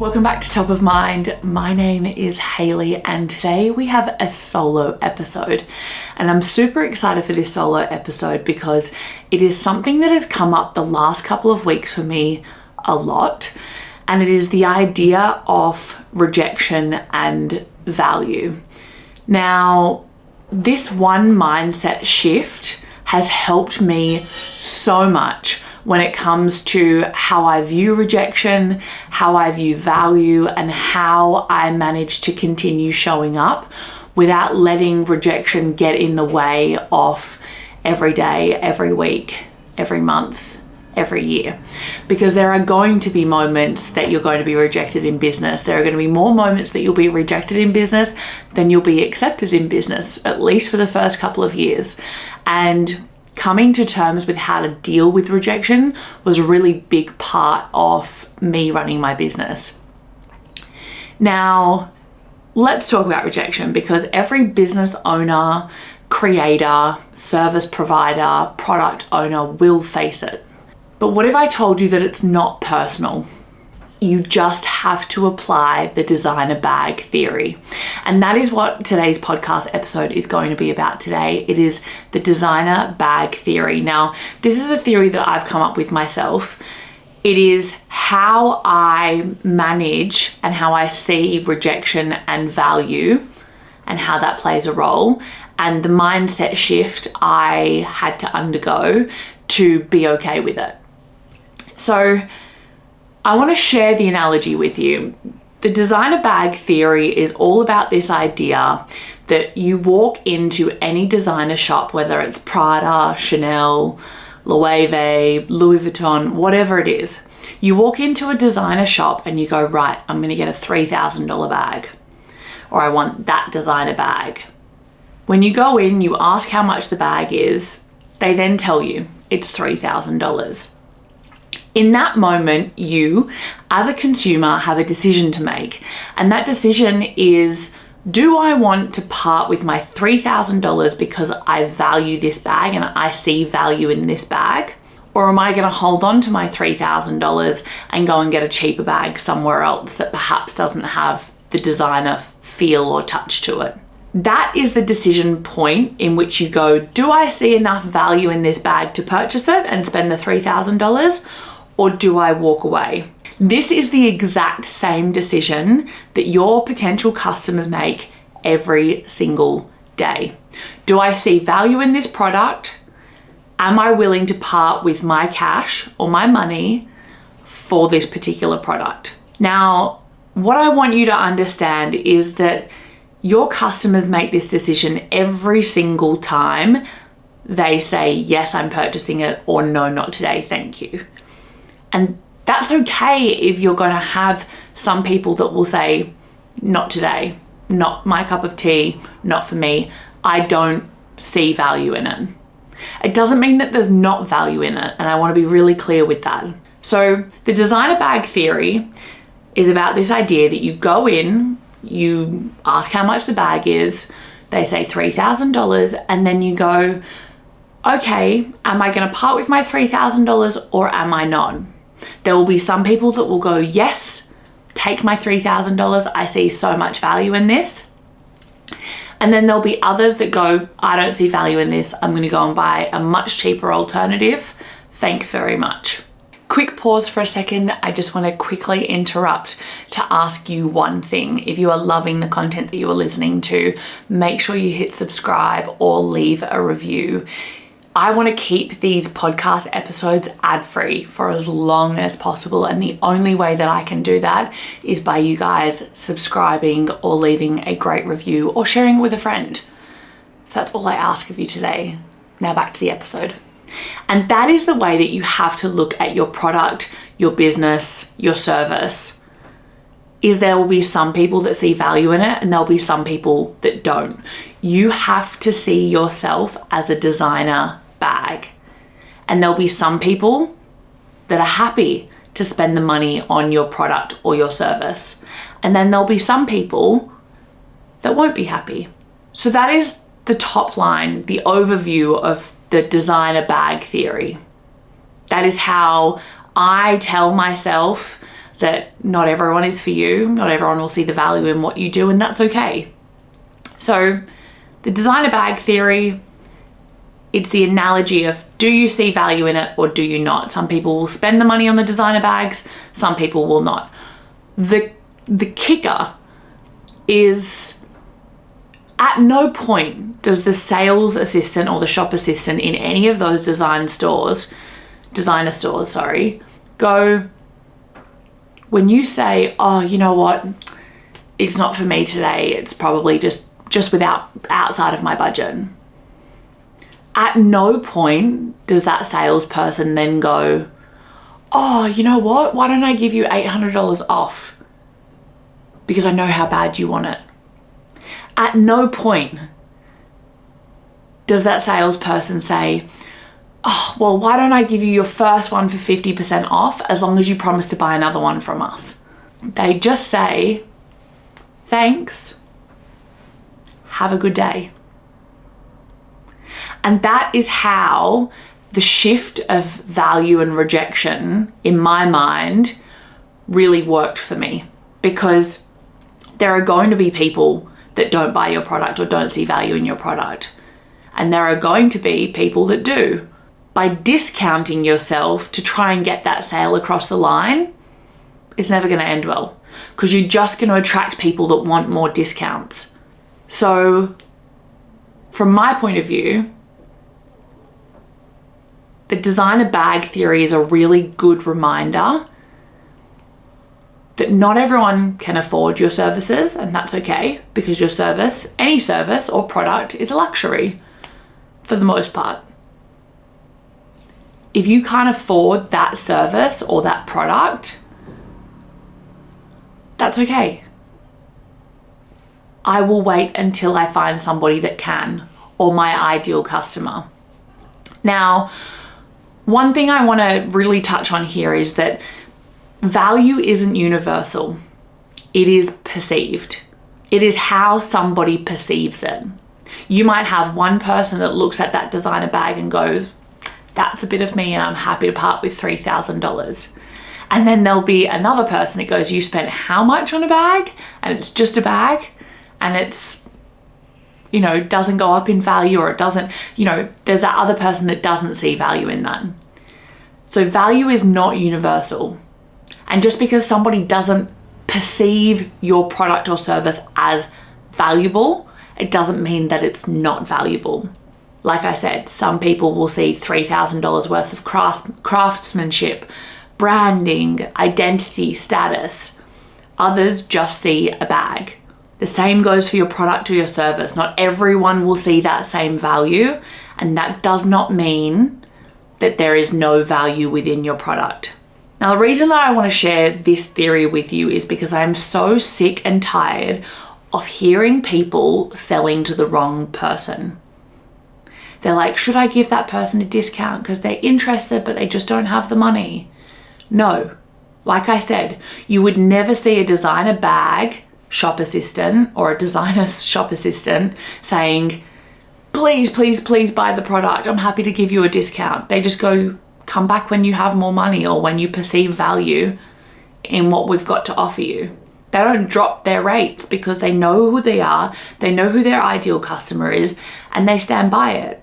Welcome back to Top of Mind. My name is Hayley and today we have a solo episode, and I'm super excited for this solo episode because it is something that has come up the last couple of weeks for me a lot, and it is the idea of rejection and value. Now, this one mindset shift has helped me so much when it comes to how I view rejection, how I view value, and how I manage to continue showing up without letting rejection get in the way of every day, every week, every month, every year. Because there are going to be moments that you're going to be rejected in business. There are going to be more moments that you'll be rejected in business than you'll be accepted in business, at least for the first couple of years. And coming to terms with how to deal with rejection was a really big part of me running my business. Now, let's talk about rejection, because every business owner, creator, service provider, product owner will face it. But what if I told you that it's not personal? You just have to apply the designer bag theory. And that is what today's podcast episode is going to be about today. It is the designer bag theory. Now, this is a theory that I've come up with myself. It is how I manage and how I see rejection and value and how that plays a role, and the mindset shift I had to undergo to be okay with it. So I want to share the analogy with you. The designer bag theory is all about this idea that you walk into any designer shop, whether it's Prada, Chanel, Loewe, Louis Vuitton, whatever it is. You walk into a designer shop and you go, right, I'm going to get a $3,000 bag, or I want that designer bag. When you go in, you ask how much the bag is. They then tell you it's $3,000. In that moment, you, as a consumer, have a decision to make. And that decision is, do I want to part with my $3,000 because I value this bag and I see value in this bag? Or am I going to hold on to my $3,000 and go and get a cheaper bag somewhere else that perhaps doesn't have the designer feel or touch to it? That is the decision point in which you go, do I see enough value in this bag to purchase it and spend the $3,000? Or do I walk away? This is the exact same decision that your potential customers make every single day. Do I see value in this product? Am I willing to part with my cash or my money for this particular product? Now, what I want you to understand is that your customers make this decision every single time they say, yes, I'm purchasing it, or no, not today, thank you. And that's okay if you're going to have some people that will say, not today, not my cup of tea, not for me, I don't see value in it. It doesn't mean that there's not value in it, and I want to be really clear with that. So the designer bag theory is about this idea that you go in, you ask how much the bag is, they say $3,000, and then you go, okay, am I going to part with my $3,000 or am I not? There will be some people that will go, yes, take my $3,000. I see so much value in this. And then there'll be others that go, I don't see value in this. I'm going to go and buy a much cheaper alternative. Thanks very much. Quick pause for a second. I just want to quickly interrupt to ask you one thing. If you are loving the content that you are listening to, make sure you hit subscribe or leave a review. I want to keep these podcast episodes ad-free for as long as possible, and the only way that I can do that is by you guys subscribing or leaving a great review or sharing it with a friend. So that's all I ask of you today. Now back to the episode. And that is the way that you have to look at your product, your business, your service. Is there will be some people that see value in it and there'll be some people that don't. You have to see yourself as a designer bag. And there'll be some people that are happy to spend the money on your product or your service. And then there'll be some people that won't be happy. So that is the top line, the overview of the designer bag theory. That is how I tell myself that not everyone is for you. Not everyone will see the value in what you do, and that's okay. So the designer bag theory, it's the analogy of, do you see value in it or do you not? Some people will spend the money on the designer bags, some people will not. The kicker is, at no point does the sales assistant or the shop assistant in any of those designer stores, go, when you say, oh, you know what, it's not for me today, it's probably just outside of my budget. At no point does that salesperson then go, oh, you know what, why don't I give you $800 off because I know how bad you want it. At no point does that salesperson say, oh, well, why don't I give you your first one for 50% off as long as you promise to buy another one from us. They just say, thanks, have a good day. And that is how the shift of value and rejection, in my mind, really worked for me, because there are going to be people that don't buy your product or don't see value in your product. And there are going to be people that do. By discounting yourself to try and get that sale across the line, it's never going to end well, because you're just going to attract people that want more discounts. So from my point of view, the designer bag theory is a really good reminder that not everyone can afford your services, and that's okay, because your service, any service or product, is a luxury for the most part. If you can't afford that service or that product, that's okay. I will wait until I find somebody that can, or my ideal customer. Now, one thing I want to really touch on here is that value isn't universal. It is perceived. It is how somebody perceives it. You might have one person that looks at that designer bag and goes, that's a bit of me and I'm happy to part with $3,000. And then there'll be another person that goes, you spent how much on a bag? And it's just a bag, and it's, you know, doesn't go up in value, or it doesn't, you know, there's that other person that doesn't see value in that. So value is not universal. And just because somebody doesn't perceive your product or service as valuable, it doesn't mean that it's not valuable. Like I said, some people will see $3,000 worth of craftsmanship, branding, identity, status. Others just see a bag. The same goes for your product or your service. Not everyone will see that same value, and that does not mean that there is no value within your product. Now, the reason that I want to share this theory with you is because I'm so sick and tired of hearing people selling to the wrong person. They're like, should I give that person a discount because they're interested but they just don't have the money? No. Like I said, you would never see a designer bag shop assistant or a designer shop assistant saying, please, please, please buy the product. I'm happy to give you a discount. They just go, come back when you have more money or when you perceive value in what we've got to offer you. They don't drop their rates because they know who they are, they know who their ideal customer is, and they stand by it.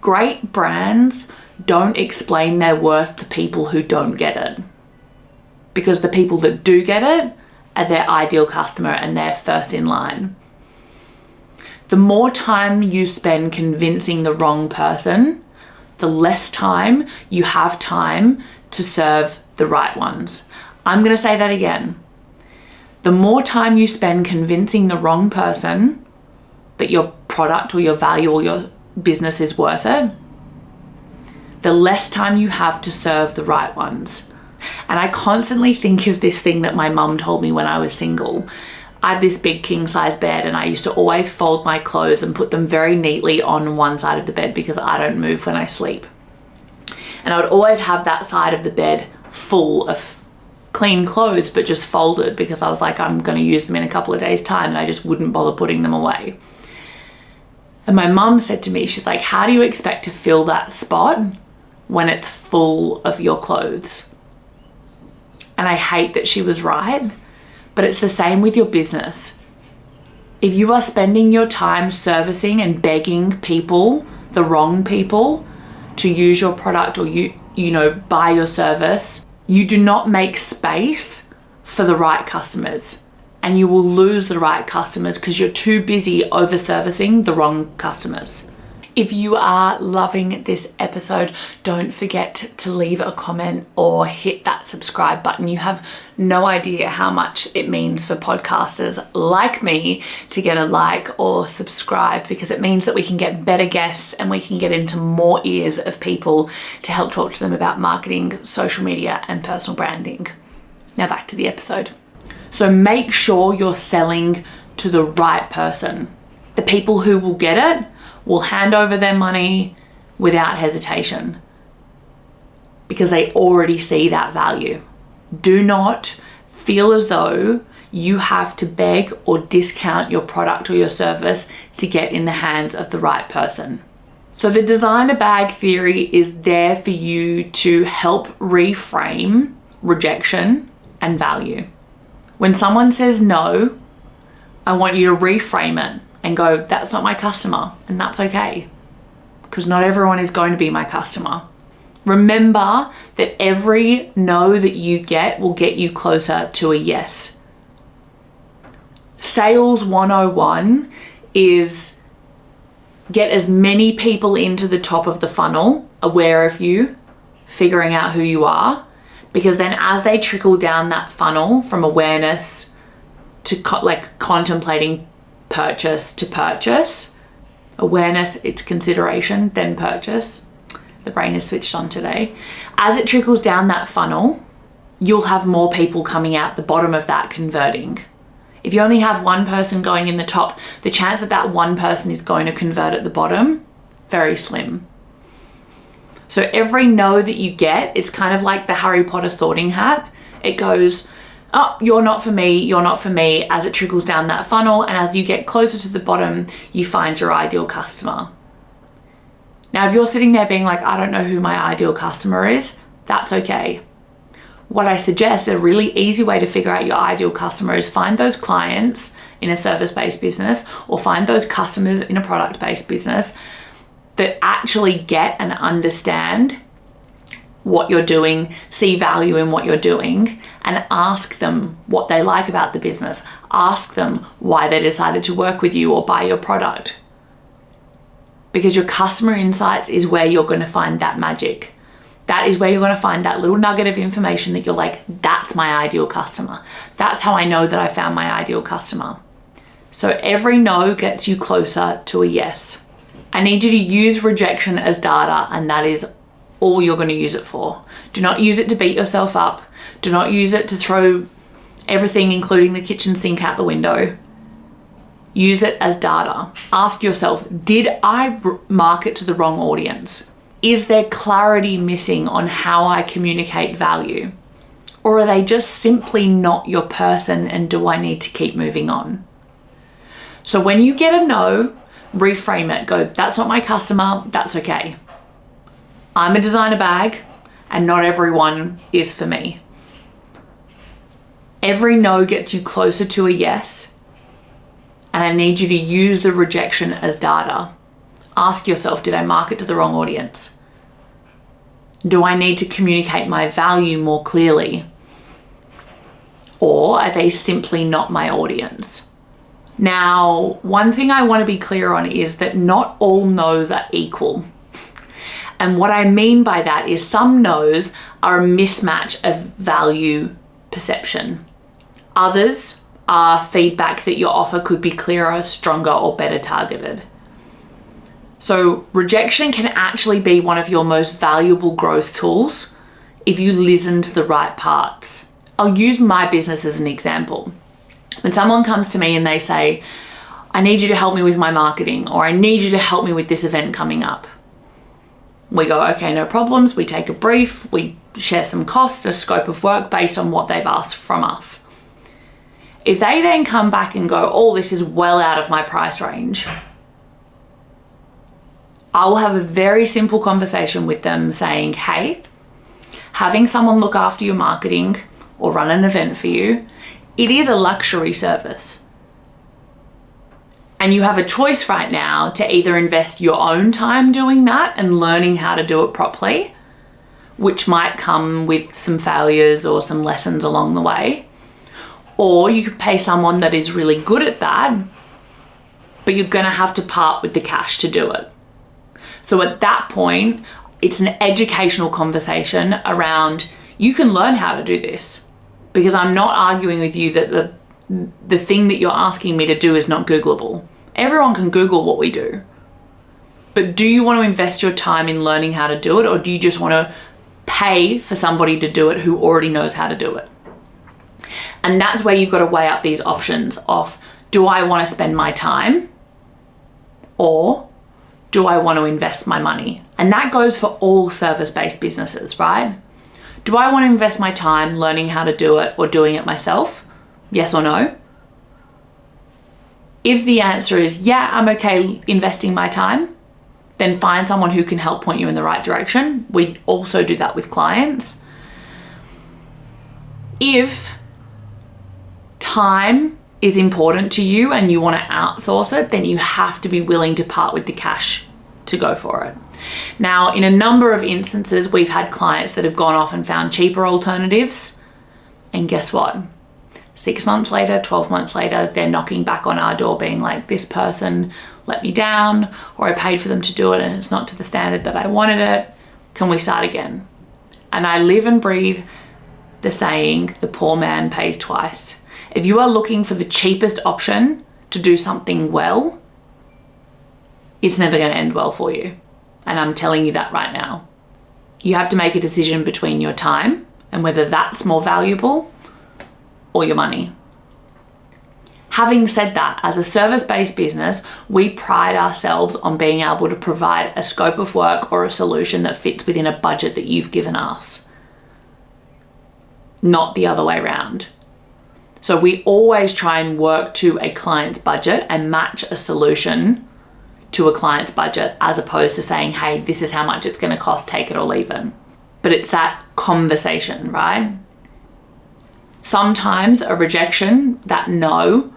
Great brands don't explain their worth to people who don't get it, because the people that do get it are their ideal customer and they're first in line. The more time you spend convincing the wrong person, the less time you have time to serve the right ones. I'm going to say that again. The more time you spend convincing the wrong person that your product or your value or your business is worth it, the less time you have to serve the right ones. And I constantly think of this thing that my mum told me when I was single. I have this big king size bed, and I used to always fold my clothes and put them very neatly on one side of the bed because I don't move when I sleep. And I would always have that side of the bed full of clean clothes, but just folded, because I was like, I'm going to use them in a couple of days' time, and I just wouldn't bother putting them away. And my mum said to me, she's like, how do you expect to fill that spot when it's full of your clothes? And I hate that she was right, but it's the same with your business. If you are spending your time servicing and begging people, the wrong people, to use your product or buy your service, you do not make space for the right customers, and you will lose the right customers because you're too busy over servicing the wrong customers. If you are loving this episode, don't forget to leave a comment or hit that subscribe button. You have no idea how much it means for podcasters like me to get a like or subscribe, because it means that we can get better guests and we can get into more ears of people to help talk to them about marketing, social media, and personal branding. Now back to the episode. So make sure you're selling to the right person. The people who will get it will hand over their money without hesitation because they already see that value. Do not feel as though you have to beg or discount your product or your service to get in the hands of the right person. So the designer bag theory is there for you to help reframe rejection and value. When someone says no, I want you to reframe it and go, that's not my customer, and that's okay, because not everyone is going to be my customer. Remember that every no that you get will get you closer to a yes. Sales 101 is get as many people into the top of the funnel, aware of you, figuring out who you are, because then as they trickle down that funnel from awareness to contemplating purchase to purchase, awareness, it's consideration, then purchase. The brain is switched on today. As it trickles down that funnel, you'll have more people coming out the bottom of that converting. If you only have one person going in the top, the chance that that one person is going to convert at the bottom, very slim. So every no that you get, it's kind of like the Harry Potter sorting hat. It goes, oh, you're not for me, you're not for me, as it trickles down that funnel, and as you get closer to the bottom, you find your ideal customer. Now, if you're sitting there being like, I don't know who my ideal customer is, that's okay. What I suggest, a really easy way to figure out your ideal customer is find those clients in a service-based business or find those customers in a product-based business that actually get and understand what you're doing, see value in what you're doing, and ask them what they like about the business. Ask them why they decided to work with you or buy your product. Because your customer insights is where you're going to find that magic. That is where you're going to find that little nugget of information that you're like, that's my ideal customer. That's how I know that I found my ideal customer. So every no gets you closer to a yes. I need you to use rejection as data, and that is all you're going to use it for. Do not use it to beat yourself up. Do not use it to throw everything, including the kitchen sink, out the window. Use it as data. Ask yourself, did I market to the wrong audience? Is there clarity missing on how I communicate value? Or are they just simply not your person, and do I need to keep moving on? So when you get a no, reframe it. Go, that's not my customer, that's okay. I'm a designer bag and not everyone is for me. Every no gets you closer to a yes, and I need you to use the rejection as data. Ask yourself, did I market to the wrong audience? Do I need to communicate my value more clearly? Or are they simply not my audience? Now, one thing I want to be clear on is that not all no's are equal. And what I mean by that is some no's are a mismatch of value perception. Others are feedback that your offer could be clearer, stronger, or better targeted. So rejection can actually be one of your most valuable growth tools if you listen to the right parts. I'll use my business as an example. When someone comes to me and they say, I need you to help me with my marketing, or I need you to help me with this event coming up. We go, okay, no problems. We take a brief, we share some costs, a scope of work based on what they've asked from us. If they then come back and go, oh, this is well out of my price range, I will have a very simple conversation with them saying, hey, having someone look after your marketing or run an event for you, it is a luxury service. And you have a choice right now to either invest your own time doing that and learning how to do it properly, which might come with some failures or some lessons along the way, or you could pay someone that is really good at that, but you're gonna have to part with the cash to do it. So at that point, it's an educational conversation around, you can learn how to do this, because I'm not arguing with you that the thing that you're asking me to do is not Googleable. Everyone can Google what we do. But do you want to invest your time in learning how to do it, or do you just want to pay for somebody to do it who already knows how to do it? And that's where you've got to weigh up these options of, do I want to spend my time, or do I want to invest my money? And that goes for all service-based businesses, right? Do I want to invest my time learning how to do it or doing it myself? Yes or no? If the answer is, yeah, I'm okay investing my time, then find someone who can help point you in the right direction. We also do that with clients. If time is important to you and you want to outsource it, then you have to be willing to part with the cash to go for it. Now, in a number of instances, we've had clients that have gone off and found cheaper alternatives. And guess what? 6 months later, 12 months later, they're knocking back on our door being like, this person let me down, or I paid for them to do it and it's not to the standard that I wanted it. Can we start again? And I live and breathe the saying, the poor man pays twice. If you are looking for the cheapest option to do something well, it's never going to end well for you. And I'm telling you that right now. You have to make a decision between your time and whether that's more valuable or your money. Having said that, as a service-based business, we pride ourselves on being able to provide a scope of work or a solution that fits within a budget that you've given us, not the other way around. So we always try and work to a client's budget and match a solution to a client's budget, as opposed to saying, hey, this is how much it's going to cost, take it or leave it. But it's that conversation, right? Sometimes a rejection, that no,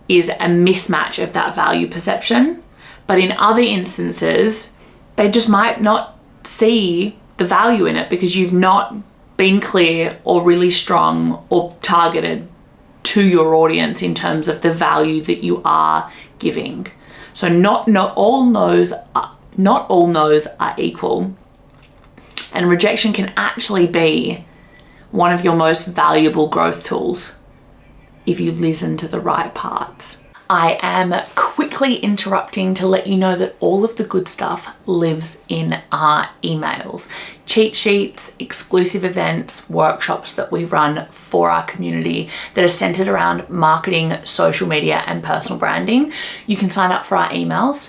is a mismatch of that value perception. But in other instances, they just might not see the value in it because you've not been clear or really strong or targeted to your audience in terms of the value that you are giving. So not all no's are equal. And rejection can actually be one of your most valuable growth tools if you listen to the right parts. I am quickly interrupting to let you know that all of the good stuff lives in our emails. Cheat sheets, exclusive events, workshops that we run for our community that are centered around marketing, social media, and personal branding. You can sign up for our emails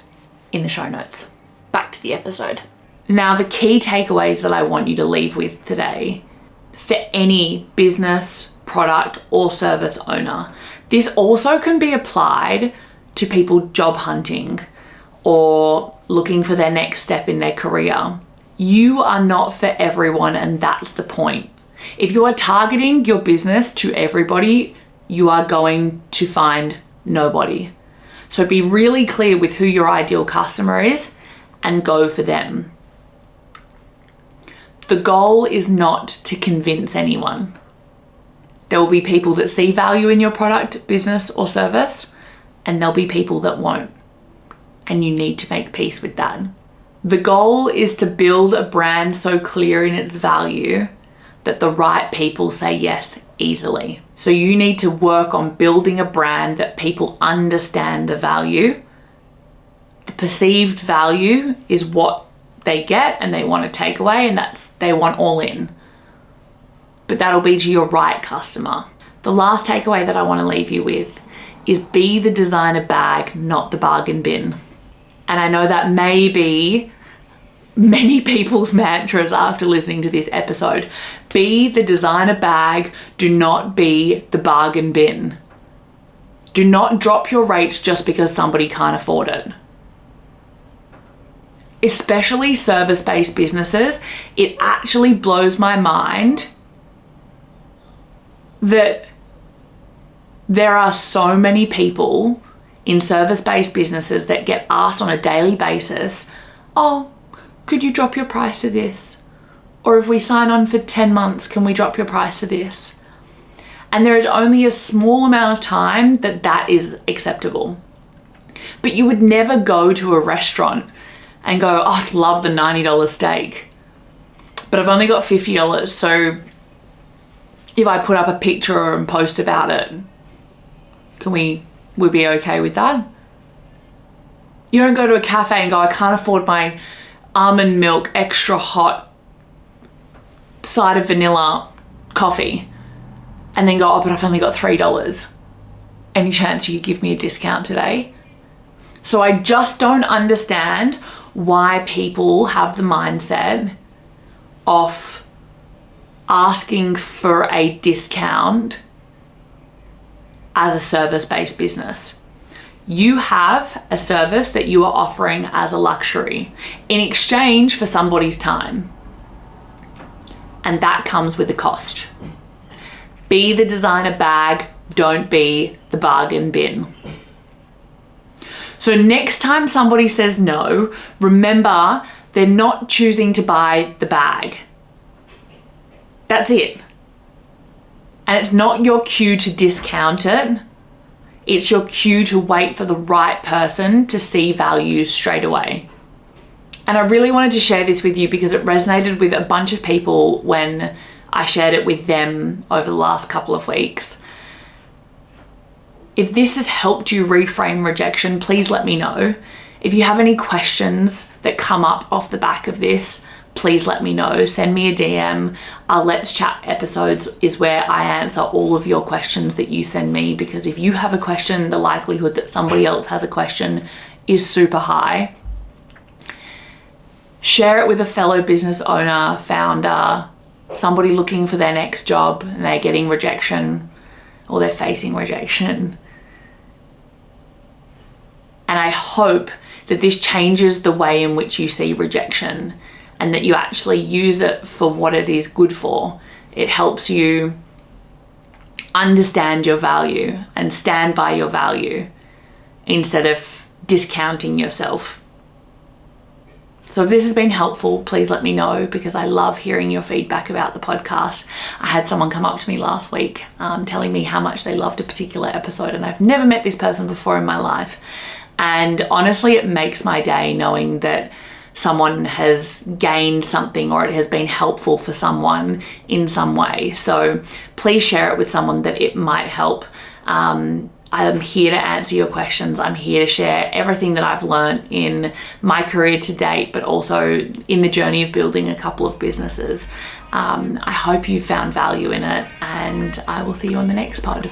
in the show notes. Back to the episode. Now, the key takeaways that I want you to leave with today for any business, product, or service owner. This also can be applied to people job hunting or looking for their next step in their career. You are not for everyone, and that's the point. If you are targeting your business to everybody, you are going to find nobody. So be really clear with who your ideal customer is and go for them. The goal is not to convince anyone. There will be people that see value in your product, business, or service, and there'll be people that won't. And you need to make peace with that. The goal is to build a brand so clear in its value that the right people say yes easily. So you need to work on building a brand that people understand the value. The perceived value is what they get and they want to take away, and they want all in. But that'll be to your right customer. The last takeaway that I want to leave you with is be the designer bag, not the bargain bin. And I know that may be many people's mantras after listening to this episode. Be the designer bag, do not be the bargain bin. Do not drop your rates just because somebody can't afford it. Especially service-based businesses, it actually blows my mind that there are so many people in service-based businesses that get asked on a daily basis, oh, could you drop your price to this? Or if we sign on for 10 months, can we drop your price to this? And there is only a small amount of time that that is acceptable. But you would never go to a restaurant and go, oh, I love the $90 steak, but I've only got $50. So if I put up a picture and post about it, would be okay with that? You don't go to a cafe and go, I can't afford my almond milk extra hot side of vanilla coffee, and then go, oh, but I've only got $3. Any chance you could give me a discount today? So I just don't understand why people have the mindset of asking for a discount as a service-based business. You have a service that you are offering as a luxury in exchange for somebody's time. And that comes with a cost. Be the designer bag, don't be the bargain bin. So next time somebody says no, remember they're not choosing to buy the bag. That's it. And it's not your cue to discount it. It's your cue to wait for the right person to see value straight away. And I really wanted to share this with you because it resonated with a bunch of people when I shared it with them over the last couple of weeks. If this has helped you reframe rejection, please let me know. If you have any questions that come up off the back of this, please let me know. Send me a DM. Our Let's Chat episodes is where I answer all of your questions that you send me, because if you have a question, the likelihood that somebody else has a question is super high. Share it with a fellow business owner, founder, somebody looking for their next job and they're getting rejection or they're facing rejection. And I hope that this changes the way in which you see rejection and that you actually use it for what it is good for. It helps you understand your value and stand by your value instead of discounting yourself. So if this has been helpful, please let me know, because I love hearing your feedback about the podcast. I had someone come up to me last week telling me how much they loved a particular episode, and I've never met this person before in my life. And honestly, it makes my day knowing that someone has gained something or it has been helpful for someone in some way. So please share it with someone that it might help. I'm here to answer your questions. I'm here to share everything that I've learned in my career to date, but also in the journey of building a couple of businesses. I hope you found value in it, and I will see you on the next pod.